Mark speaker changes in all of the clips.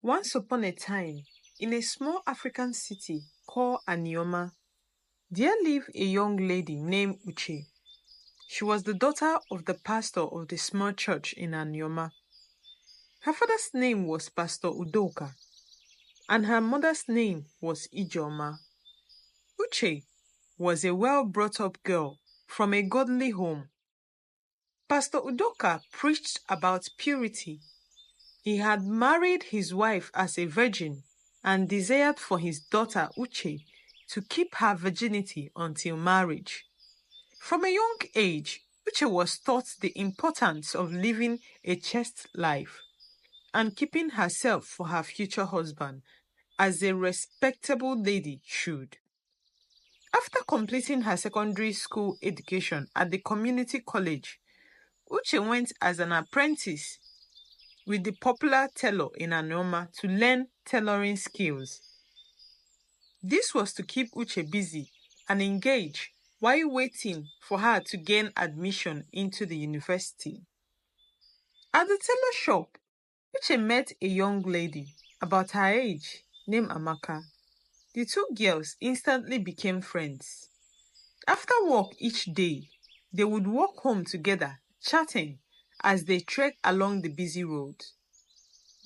Speaker 1: Once upon a time, in a small African city called Anioma, there lived a young lady named Uche. She was the daughter of the pastor of the small church in Anioma. Her father's name was Pastor Udoka, and her mother's name was Ijeoma. Uche was a well brought up girl from a godly home. Pastor Udoka preached about purity. He had married his wife as a virgin and desired for his daughter Uche to keep her virginity until marriage. From a young age, Uche was taught the importance of living a chaste life and keeping herself for her future husband as a respectable lady should. After completing her secondary school education at the community college, Uche went as an apprentice with the popular tailor in Anioma to learn tailoring skills. This was to keep Uche busy and engaged while waiting for her to gain admission into the university. At the tailor shop, Uche met a young lady about her age named Amaka. The two girls instantly became friends. After work each day, they would walk home together, chatting as they trekked along the busy road,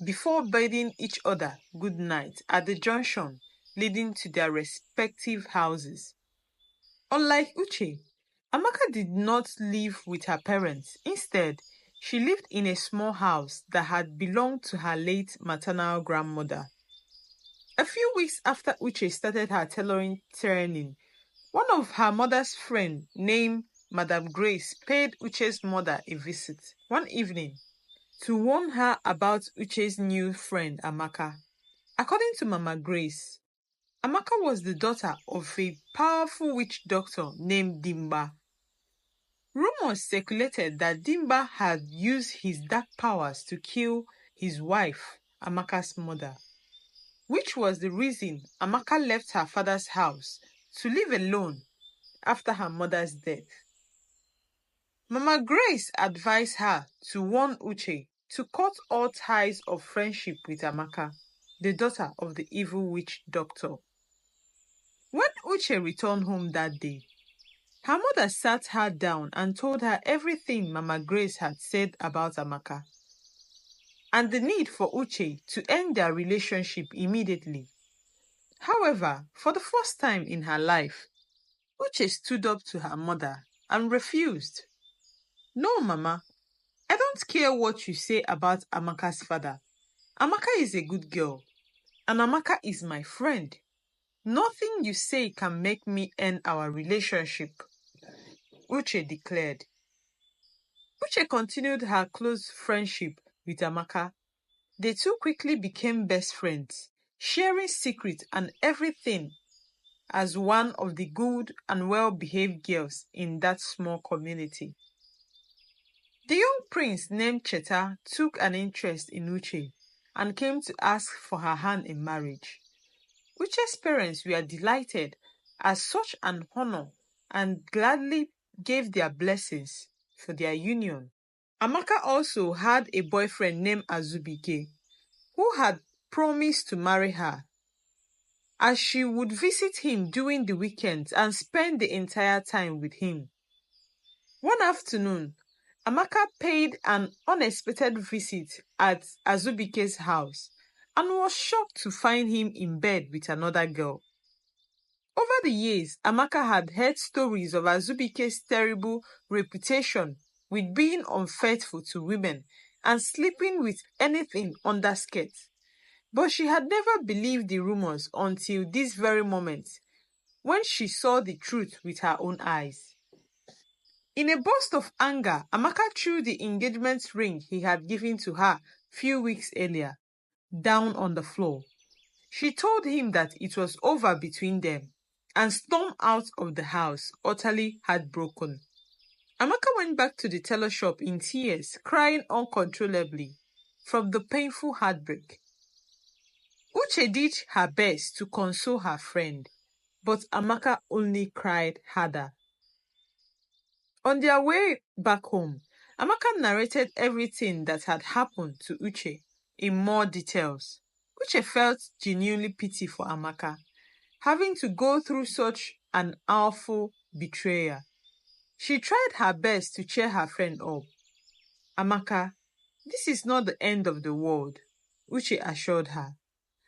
Speaker 1: before bidding each other good night at the junction leading to their respective houses. Unlike Uche, Amaka did not live with her parents. Instead, she lived in a small house that had belonged to her late maternal grandmother. A few weeks after Uche started her tailoring training, one of her mother's friends named Madame Grace paid Uche's mother a visit one evening to warn her about Uche's new friend Amaka. According to Mama Grace, Amaka was the daughter of a powerful witch doctor named Dimba. Rumors circulated that Dimba had used his dark powers to kill his wife, Amaka's mother, which was the reason Amaka left her father's house to live alone after her mother's death. Mama Grace advised her to warn Uche to cut all ties of friendship with Amaka, the daughter of the evil witch doctor. When Uche returned home that day, her mother sat her down and told her everything Mama Grace had said about Amaka and the need for Uche to end their relationship immediately. However, for the first time in her life, Uche stood up to her mother and refused. No, Mama, I don't care what you say about Amaka's father. Amaka is a good girl, and Amaka is my friend. Nothing you say can make me end our relationship, Uche declared. Uche continued her close friendship with Amaka. The two quickly became best friends, sharing secrets and everything as one of the good and well-behaved girls in that small community. The young prince named Cheta took an interest in Uche and came to ask for her hand in marriage. Uche's parents were delighted at such an honor and gladly gave their blessings for their union. Amaka also had a boyfriend named Azubike, who had promised to marry her, as she would visit him during the weekends and spend the entire time with him. One afternoon, Amaka paid an unexpected visit at Azubike's house and was shocked to find him in bed with another girl. Over the years, Amaka had heard stories of Azubike's terrible reputation with being unfaithful to women and sleeping with anything under skirt. But she had never believed the rumors until this very moment, when she saw the truth with her own eyes. In a burst of anger, Amaka threw the engagement ring he had given to her few weeks earlier down on the floor. She told him that it was over between them and stormed out of the house, utterly heartbroken. Amaka went back to the tailor shop in tears, crying uncontrollably from the painful heartbreak. Uche did her best to console her friend, but Amaka only cried harder. On their way back home, Amaka narrated everything that had happened to Uche in more details. Uche felt genuinely pity for Amaka, having to go through such an awful betrayal. She tried her best to cheer her friend up. Amaka, this is not the end of the world, Uche assured her.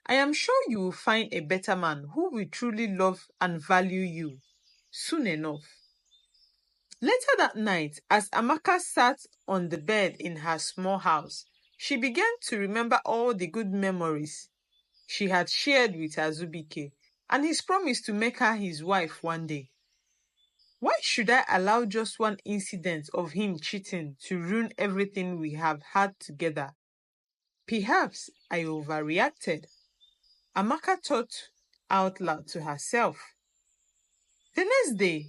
Speaker 1: I am sure you will find a better man who will truly love and value you soon enough. Later that night, as Amaka sat on the bed in her small house, she began to remember all the good memories she had shared with Azubike and his promise to make her his wife one day. Why should I allow just one incident of him cheating to ruin everything we have had together? Perhaps I overreacted. Amaka thought out loud to herself. The next day,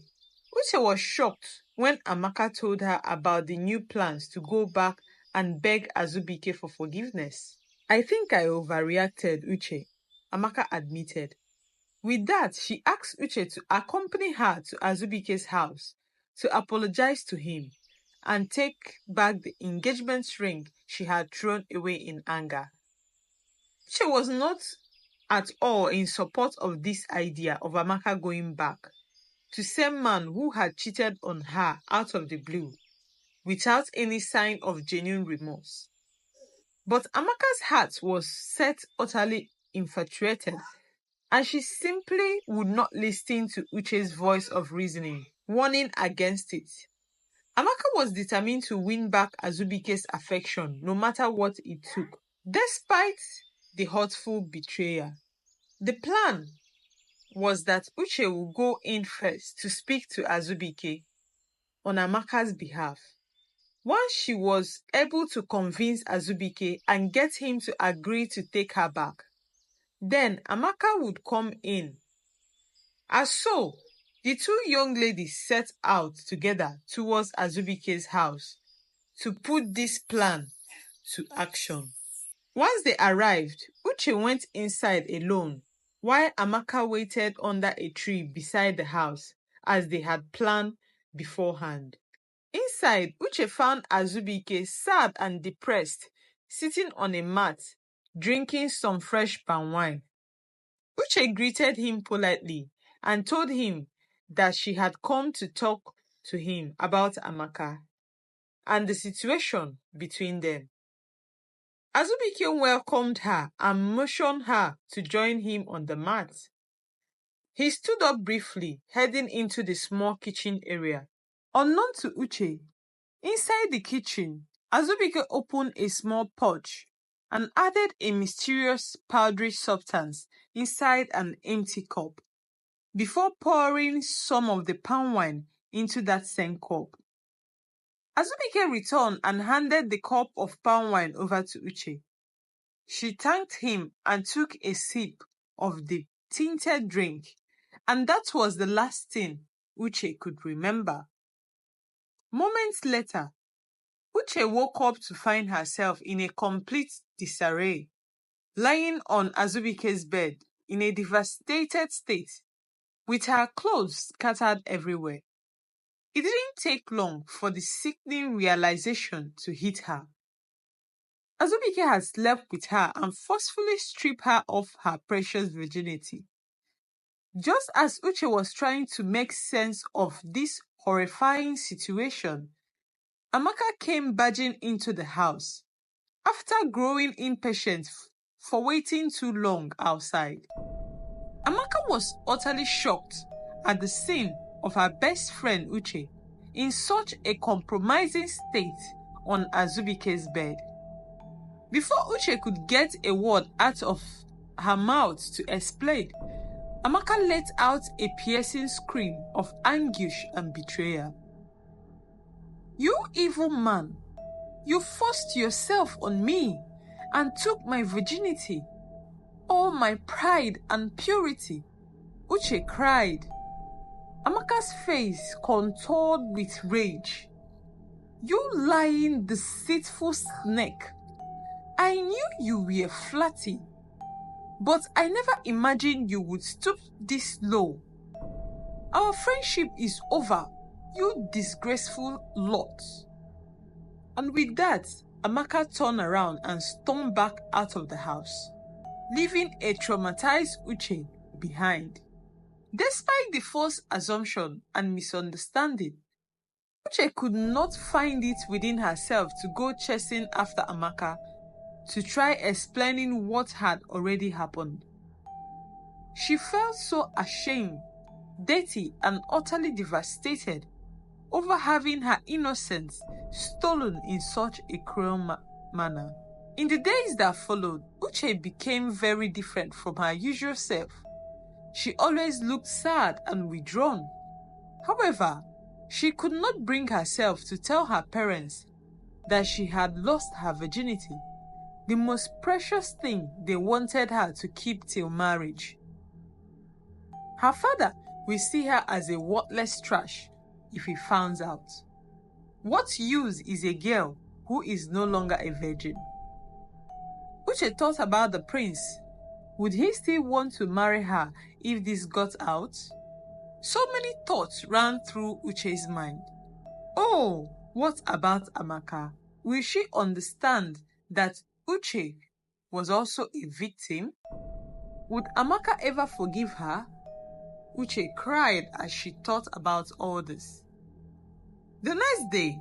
Speaker 1: Uche was shocked when Amaka told her about the new plans to go back and beg Azubike for forgiveness. I think I overreacted, Uche, Amaka admitted. With that, she asked Uche to accompany her to Azubike's house to apologize to him and take back the engagement ring she had thrown away in anger. Uche was not at all in support of this idea of Amaka going back to same man who had cheated on her out of the blue without any sign of genuine remorse. But Amaka's heart was set utterly infatuated, and she simply would not listen to Uche's voice of reasoning, warning against it. Amaka was determined to win back Azubike's affection no matter what it took, despite the hurtful betrayal. The plan was that Uche would go in first to speak to Azubike on Amaka's behalf. Once she was able to convince Azubike and get him to agree to take her back, then Amaka would come in. As so, the two young ladies set out together towards Azubike's house to put this plan to action. Once they arrived, Uche went inside alone while Amaka waited under a tree beside the house as they had planned beforehand. Inside, Uche found Azubike sad and depressed, sitting on a mat, drinking some fresh palm wine. Uche greeted him politely and told him that she had come to talk to him about Amaka and the situation between them. Azubike welcomed her and motioned her to join him on the mat. He stood up briefly, heading into the small kitchen area. Unknown to Uche, inside the kitchen, Azubike opened a small pouch and added a mysterious powdery substance inside an empty cup before pouring some of the palm wine into that same cup. Azubike returned and handed the cup of palm wine over to Uche. She thanked him and took a sip of the tinted drink, and that was the last thing Uche could remember. Moments later, Uche woke up to find herself in a complete disarray, lying on Azubike's bed in a devastated state, with her clothes scattered everywhere. It didn't take long for the sickening realization to hit her. Azubike had slept with her and forcefully stripped her of her precious virginity. Just as Uche was trying to make sense of this horrifying situation, Amaka came barging into the house after growing impatient for waiting too long outside. Amaka was utterly shocked at the scene of her best friend Uche in such a compromising state on Azubike's bed. Before Uche could get a word out of her mouth to explain, Amaka let out a piercing scream of anguish and betrayal. "You evil man! You forced yourself on me and took my virginity, all my pride and purity," Uche cried. Amaka's face contoured with rage. "You lying, deceitful snake! I knew you were flirty, but I never imagined you would stoop this low. Our friendship is over, you disgraceful lot." And with that, Amaka turned around and stormed back out of the house. leaving a traumatized Uche behind. Despite the false assumption and misunderstanding, Uche could not find it within herself to go chasing after Amaka to try explaining what had already happened. She felt so ashamed, dirty, and utterly devastated over having her innocence stolen in such a cruel manner. In the days that followed, Uche became very different from her usual self. She always looked sad and withdrawn. However, she could not bring herself to tell her parents that she had lost her virginity, the most precious thing they wanted her to keep till marriage. Her father will see her as a worthless trash if he finds out. What use is a girl who is no longer a virgin? Uche thought about the prince. Would he still want to marry her if this got out? So many thoughts ran through Uche's mind. Oh, what about Amaka? Will she understand that Uche was also a victim? Would Amaka ever forgive her? Uche cried as she thought about all this. The next day,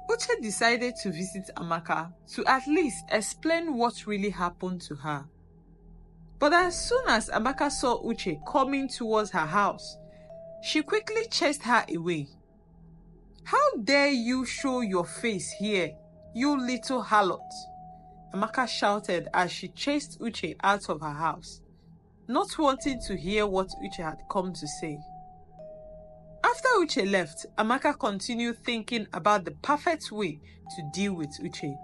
Speaker 1: Uche decided to visit Amaka to at least explain what really happened to her. But as soon as Amaka saw Uche coming towards her house, she quickly chased her away. "How dare you show your face here, you little harlot?" Amaka shouted as she chased Uche out of her house, not wanting to hear what Uche had come to say. After Uche left, Amaka continued thinking about the perfect way to deal with Uche.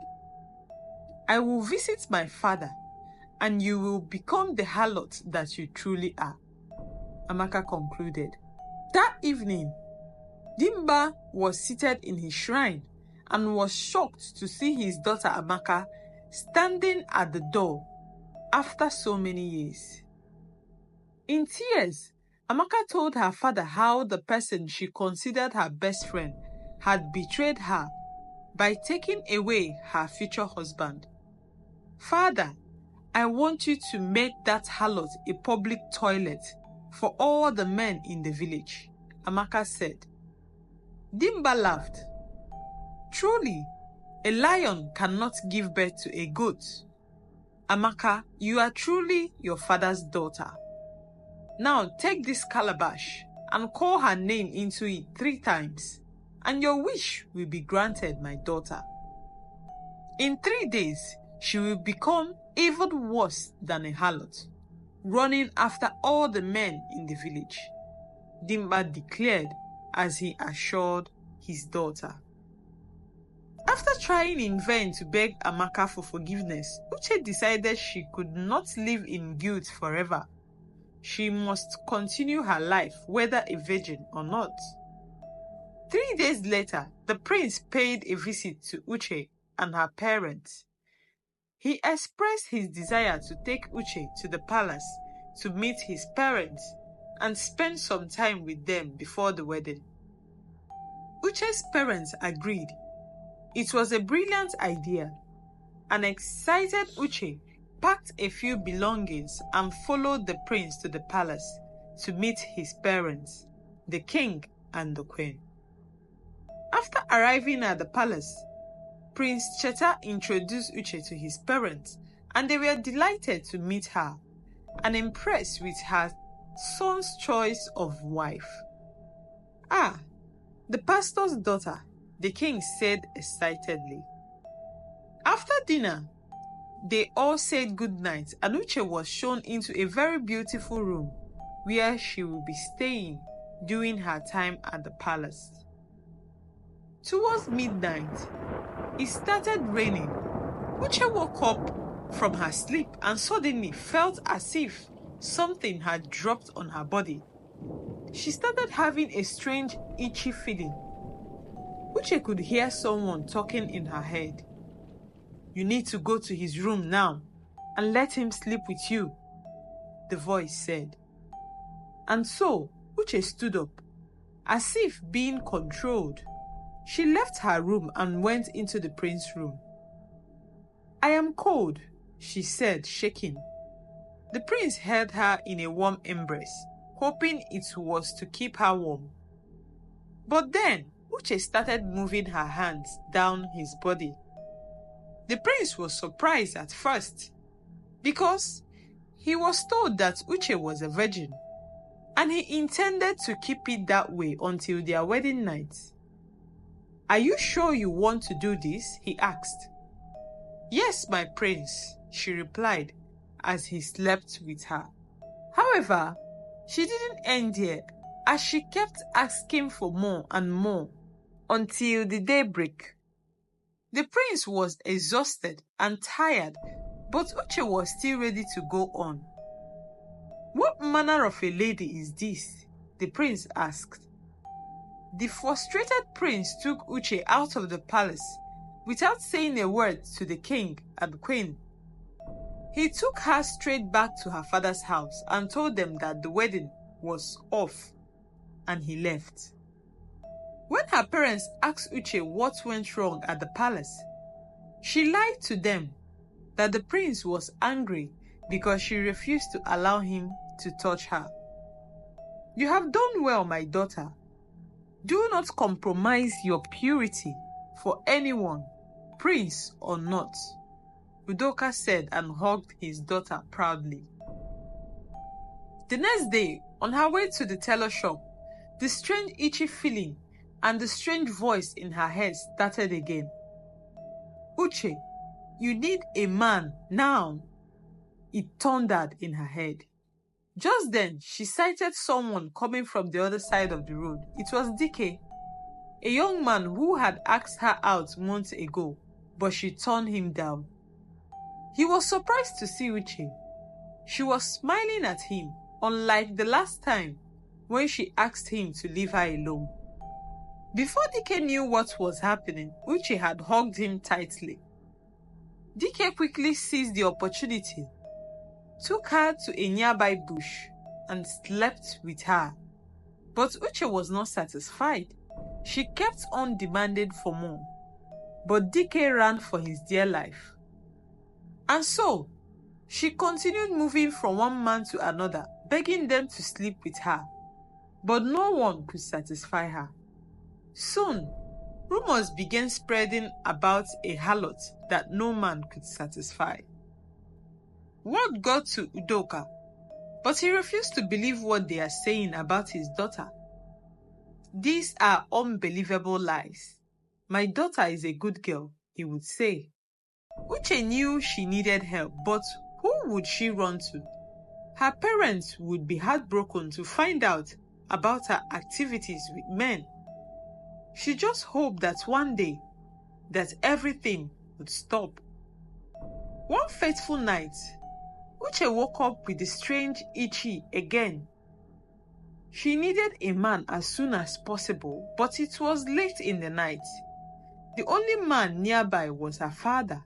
Speaker 1: "I will visit my father, and you will become the harlot that you truly are," Amaka concluded. That evening, Dimba was seated in his shrine and was shocked to see his daughter Amaka standing at the door after so many years. In tears, Amaka told her father how the person she considered her best friend had betrayed her by taking away her future husband. "Father, I want you to make that harlot a public toilet for all the men in the village," Amaka said. Dimba laughed. "Truly, a lion cannot give birth to a goat. Amaka, you are truly your father's daughter. Now take this calabash and call her name into it 3 times, and your wish will be granted, my daughter. In 3 days, she will become even worse than a harlot, running after all the men in the village," Dimba declared as he assured his daughter. After trying in vain to beg Amaka for forgiveness, Uche decided she could not live in guilt forever. She must continue her life, whether a virgin or not. 3 days later, the prince paid a visit to Uche and her parents. He expressed his desire to take Uche to the palace to meet his parents and spend some time with them before the wedding. Uche's parents agreed. It was a brilliant idea. An excited Uche packed a few belongings and followed the prince to the palace to meet his parents, the king and the queen. After arriving at the palace, Prince Cheta introduced Uche to his parents, and they were delighted to meet her and impressed with her son's choice of wife. "Ah, the pastor's daughter," the king said excitedly. After dinner, they all said goodnight, and Uche was shown into a very beautiful room where she will be staying during her time at the palace. Towards midnight, it started raining. Uche woke up from her sleep and suddenly felt as if something had dropped on her body. She started having a strange itchy feeling. Uche could hear someone talking in her head. "You need to go to his room now and let him sleep with you," the voice said. And so Uche stood up, as if being controlled. She left her room and went into the prince's room. "I am cold," she said, shaking. The prince held her in a warm embrace, hoping it was to keep her warm. But then, Uche started moving her hands down his body. The prince was surprised at first, because he was told that Uche was a virgin, and he intended to keep it that way until their wedding night. "Are you sure you want to do this?" he asked. "Yes, my prince," she replied as he slept with her. However, she didn't end there, as she kept asking for more and more until the daybreak. The prince was exhausted and tired, but Uche was still ready to go on. "What manner of a lady is this?" the prince asked. The frustrated prince took Uche out of the palace without saying a word to the king and queen. He took her straight back to her father's house and told them that the wedding was off, and he left. When her parents asked Uche what went wrong at the palace, she lied to them that the prince was angry because she refused to allow him to touch her. "You have done well, my daughter. Do not compromise your purity for anyone, prince or not," Udoka said and hugged his daughter proudly. The next day, on her way to the tailor shop, the strange itchy feeling and the strange voice in her head started again. "Uche, you need a man now," it thundered in her head. Just then, she sighted someone coming from the other side of the road. It was Dike, a young man who had asked her out months ago, but she turned him down. He was surprised to see Uche. She was smiling at him, unlike the last time when she asked him to leave her alone. Before Dike knew what was happening, Uche had hugged him tightly. Dike quickly seized the opportunity, took her to a nearby bush, and slept with her. But Uche was not satisfied. She kept on demanding for more. But Dike ran for his dear life. And so, she continued moving from one man to another, begging them to sleep with her. But no one could satisfy her. Soon, rumors began spreading about a harlot that no man could satisfy. Word got to Udoka, but he refused to believe what they are saying about his daughter. "These are unbelievable lies. My daughter is a good girl," he would say. Uche knew she needed help, but who would she run to? Her parents would be heartbroken to find out about her activities with men. She just hoped that one day, that everything would stop. One fateful night, Uche woke up with the strange itchy again. She needed a man as soon as possible, but it was late in the night. The only man nearby was her father.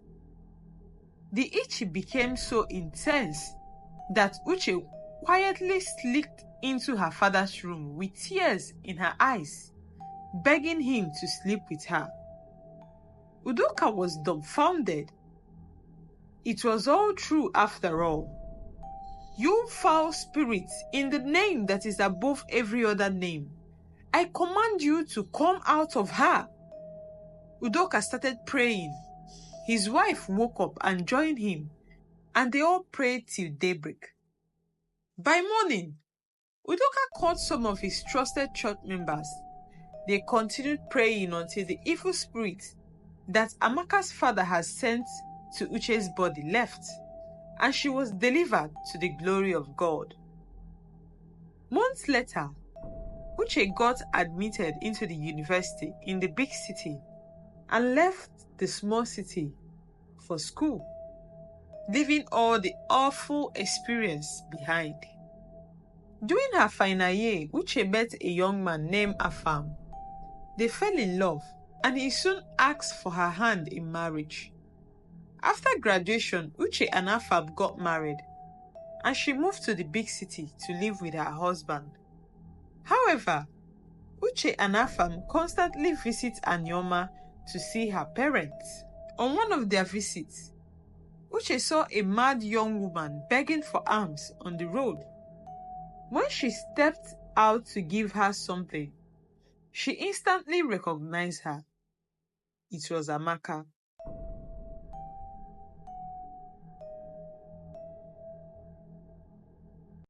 Speaker 1: The itch became so intense that Uche quietly slipped into her father's room with tears in her eyes, begging him to sleep with her. Udoka was dumbfounded. It was all true after all. "You foul spirit, in the name that is above every other name, I command you to come out of her." Udoka started praying. His wife woke up and joined him, and they all prayed till daybreak. By morning, Udoka called some of his trusted church members. They continued praying until the evil spirit that Amaka's father had sent to Uche's body left, and she was delivered to the glory of God. Months later, Uche got admitted into the university in the big city and left the small city for school, leaving all the awful experience behind. During her final year, Uche met a young man named Afam. They fell in love, and he soon asked for her hand in marriage. After graduation, Uche and Afam got married, and she moved to the big city to live with her husband. However, Uche and Afam constantly visit Anioma to see her parents. On one of their visits, Uche saw a mad young woman begging for alms on the road. When she stepped out to give her something, she instantly recognized her. It was Amaka.